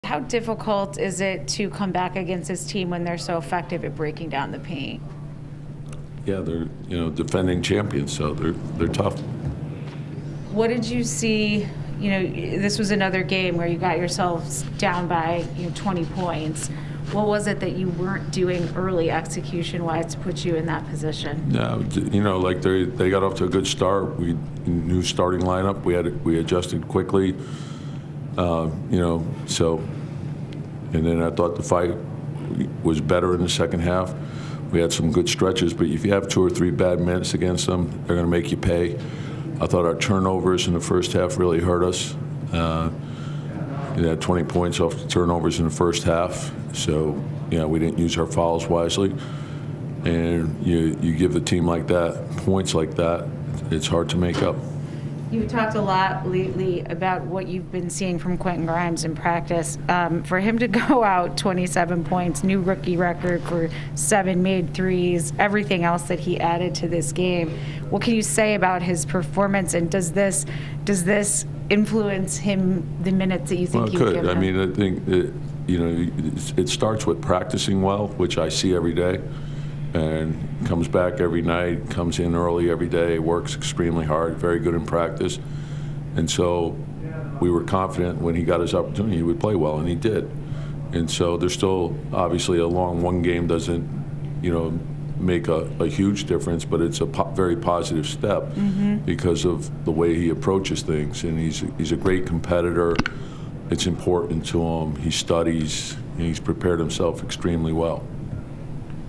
how difficult is it to come back against this team when they're so effective at breaking down the paint? Yeah, they're defending champions, so they're tough. What did you see? This was another game where you got yourselves down by 20 points. What was it that you weren't doing early execution-wise to put you in that position? No, like they got off to a good start. We new starting lineup. We adjusted quickly. So, and then I thought the fight was better in the second half. We had some good stretches, but if you have 2 or 3 bad minutes against them, they're going to make you pay. I thought our turnovers in the first half really hurt us. We had 20 points off the turnovers in the first half, so we didn't use our fouls wisely. And you give a team like that points like that, it's hard to make up. You've talked a lot lately about what you've been seeing from Quentin Grimes in practice. For him to go out 27 points, new rookie record for 7 made threes, everything else that he added to this game, what can you say about his performance, and does this influence him the minutes that you think you give him? I mean, I think it starts with practicing well, which I see every day, and comes back every night, comes in early every day, works extremely hard, very good in practice. And so we were confident when he got his opportunity he would play well, and he did. And so there's still obviously one game doesn't make a huge difference, but it's a very positive step because of the way he approaches things. And he's a great competitor. It's important to him. He studies, and he's prepared himself extremely well.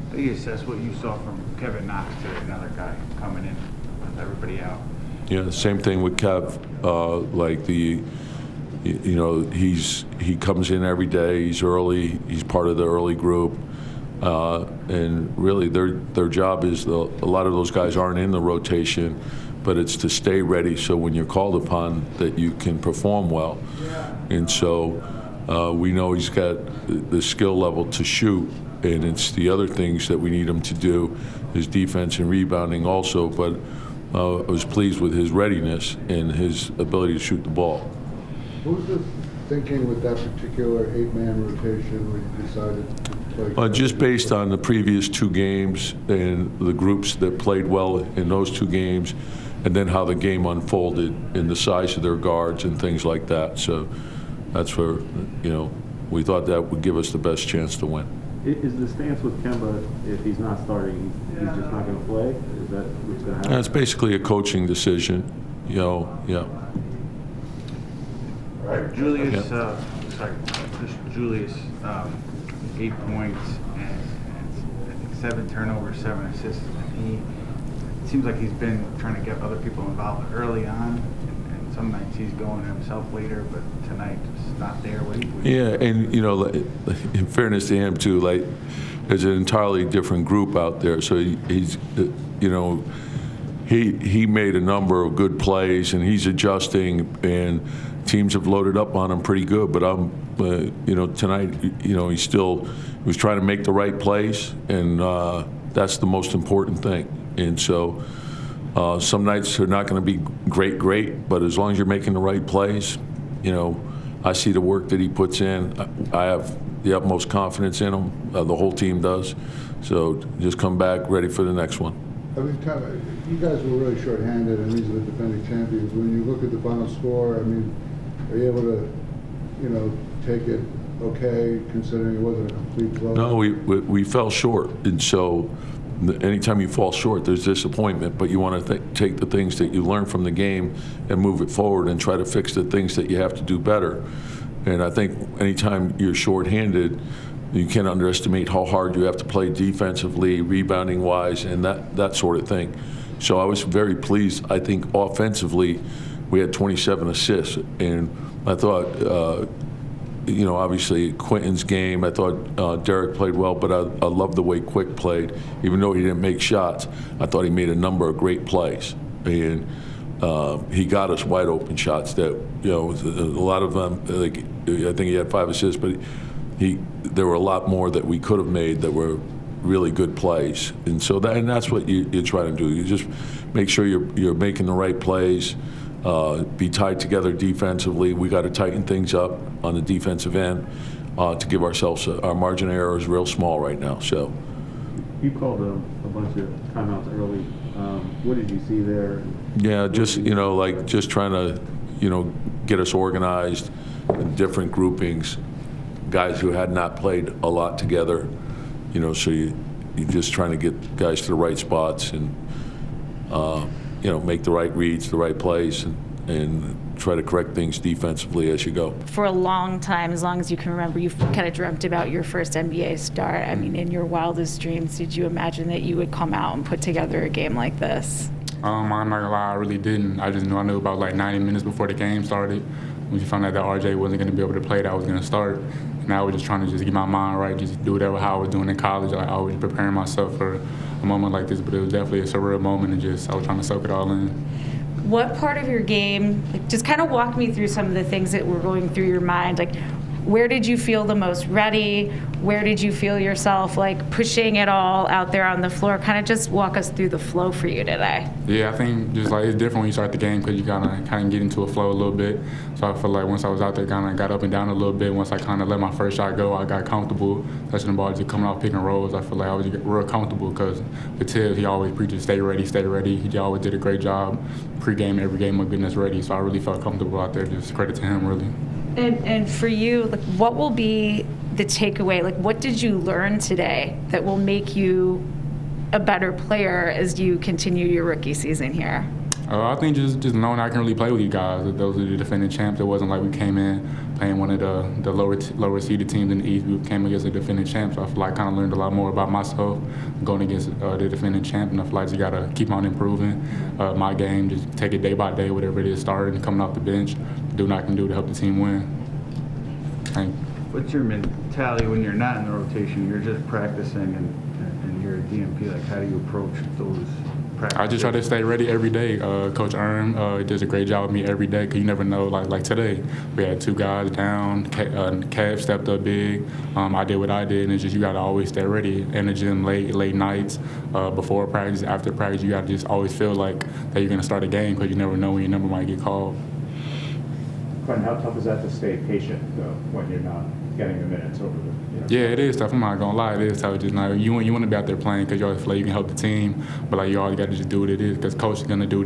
How do you assess what you saw from Kevin Knox to another guy coming in with everybody out? Yeah, the same thing with Kev. He comes in every day. He's early. He's part of the early group. And really, their job is a lot of those guys aren't in the rotation, but it's to stay ready so when you're called upon that you can perform well. And so we know he's got the skill level to shoot, and it's the other things that we need him to do, his defense and rebounding also. But I was pleased with his readiness and his ability to shoot the ball. What was the thinking with that particular 8-man rotation when you decided to play? Just based on the previous 2 games and the groups that played well in those 2 games, and then how the game unfolded and the size of their guards and things like that. So that's where, we thought that would give us the best chance to win. Is the stance with Kemba, if he's not starting, he's just not going to play? Is that what's going to happen? It's basically a coaching decision, yeah. All right, Julius, Julius, 8 points and I think 7 turnovers, 7 assists. And it seems like he's been trying to get other people involved early on, and some nights he's going himself later, but tonight it's not there. Yeah, and in fairness to him too, there's an entirely different group out there. So he's he made a number of good plays, and he's adjusting, and teams have loaded up on him pretty good. But tonight, he was trying to make the right plays, and that's the most important thing. And so some nights are not going to be great, but as long as you're making the right plays, I see the work that he puts in. I have the utmost confidence in him. The whole team does. So just come back ready for the next one. I mean, you guys were really shorthanded, and these are the defending champions. When you look at the final score, I mean, are you able to, take it okay, considering it wasn't a complete blow? No, we fell short, and so anytime you fall short, there's disappointment, but you want to take the things that you learn from the game and move it forward and try to fix the things that you have to do better. And I think anytime you're shorthanded, you can't underestimate how hard you have to play defensively, rebounding-wise, and that sort of thing. So I was very pleased. I think offensively, we had 27 assists, and I thought, obviously Quentin's game, I thought Derek played well, but I loved the way Quick played. Even though he didn't make shots, I thought he made a number of great plays. And he got us wide open shots that, a lot of them, I think he had 5 assists, but there were a lot more that we could have made that were really good plays. And so that's what you try to do. You just make sure you're making the right plays. be tied together defensively. We got to tighten things up on the defensive end to give ourselves our margin of error is real small right now. So You called a bunch of timeouts early. What did you see there? yeah, just just trying to get us organized in different groupings, guys who had not played a lot together. So you're just trying to get guys to the right spots and make the right reads, the right plays, and try to correct things defensively as you go. For a long time, as long as you can remember, you've kind of dreamt about your first NBA start. I mean, in your wildest dreams, did you imagine that you would come out and put together a game like this? I'm not gonna lie, I really didn't. I knew about like 90 minutes before the game started. When you found out that RJ wasn't gonna be able to play, that I was gonna start. And I was just trying to just get my mind right, just do whatever how I was doing in college. I was preparing myself for a moment like this, but it was definitely a surreal moment, and I was trying to soak it all in. What part of your game, just kind of walk me through some of the things that were going through your mind, like where did you feel the most ready? Where did you feel yourself like pushing it all out there on the floor? Kind of just walk us through the flow for you today. Yeah, I think just like it's different when you start the game because you kind of get into a flow a little bit. So I feel like once I was out there, kind of got up and down a little bit. Once I kind of let my first shot go, I got comfortable touching the ball, just coming off pick and rolls. I feel like I was real comfortable because with Thibs, he always preaches stay ready, stay ready. He always did a great job pre-game, every game of getting us ready. So I really felt comfortable out there. Just credit to him, really. And for you, like, what will be the takeaway? Like, what did you learn today that will make you a better player as you continue your rookie season here? I think just knowing I can really play with you guys. Those are the defending champs. It wasn't like we came in playing one of the lower seeded teams in the East. We came against the defending champs. So I feel like I kind of learned a lot more about myself going against the defending champ. And I feel like you got to keep on improving my game. Just take it day by day, whatever it is, starting and coming off the bench, do what I can do to help the team win. Thank you. What's your mentality when you're not in the rotation? You're just practicing and you're a DMP. Like, how do you approach those practices? I just try to stay ready every day. Coach Erm does a great job with me every day because you never know. Like today, we had two guys down. Kev stepped up big. I did what I did, and it's just you got to always stay ready. In the gym late nights, before practice, after practice, you got to just always feel like that you're going to start a game because you never know when your number might get called. Quentin, how tough is that to stay patient though when you're not getting the minutes over the? Yeah, it is tough. I'm not gonna lie, it is tough. Just now, you want to be out there playing because you always feel like you can help the team, but like you always got to just do what it is because coach is gonna do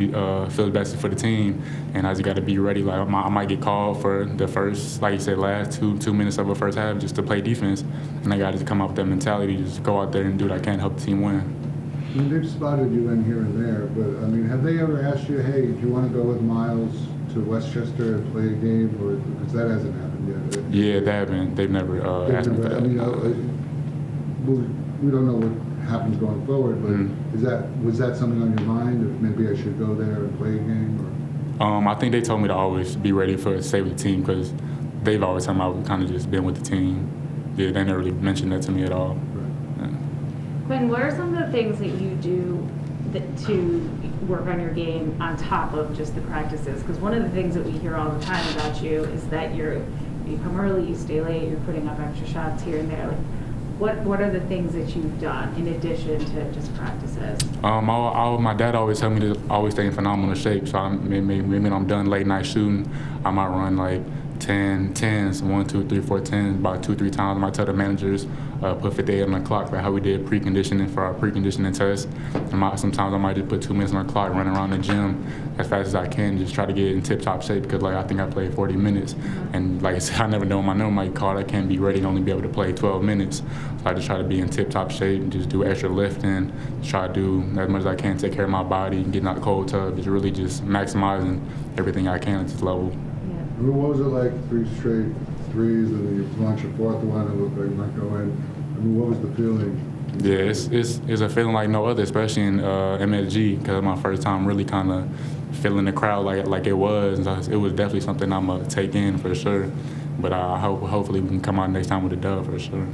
feel best for the team, and I just got to be ready. Like I might get called for the first, like you said, last two minutes of the first half just to play defense, and I got to just come up with that mentality, just go out there and do what I can to help the team win. I mean, they've spotted you in here and there, but I mean, have they ever asked you, hey, do you want to go with Miles to Westchester and play a game, or because that hasn't happened yet? Yeah, they haven't. They've never asked me for that. I mean, we don't know what happens going forward, but was that something on your mind? If maybe I should go there and play a game? Or? I think they told me to always be ready to stay with the team because they've always told me I've kind of just been with the team. Yeah, they never really mentioned that to me at all. Right. Yeah. Quinn, what are some of the things that you do to work on your game on top of just the practices? Because one of the things that we hear all the time about you is that you come early, you stay late, you're putting up extra shots here and there. Like, what are the things that you've done in addition to just practices? My dad always told me to always stay in phenomenal shape. So maybe when I'm done late night shooting, I might run like 10s, 1, 2, 3, 4 10s, about 2-3 times. I might tell the managers, put 58 on the clock, like how we did preconditioning for our preconditioning test. And sometimes I might just put 2 minutes on the clock, run around the gym as fast as I can, just try to get in tip-top shape because like I think I played 40 minutes. And like I said, I never know when my number might call. I can't be ready to only be able to play 12 minutes. So I just try to be in tip-top shape and just do extra lifting, try to do as much as I can, take care of my body, getting out the cold tub, just really just maximizing everything I can at this level. I mean, what was it like 3 straight threes and then you launch a 4th one and it looked like it might go in? I mean, what was the feeling? Yeah, it's a feeling like no other, especially in MSG, because it's my first time really kind of feeling the crowd like it was. It was definitely something I'm going to take in for sure. But hopefully we can come out next time with a dub for sure.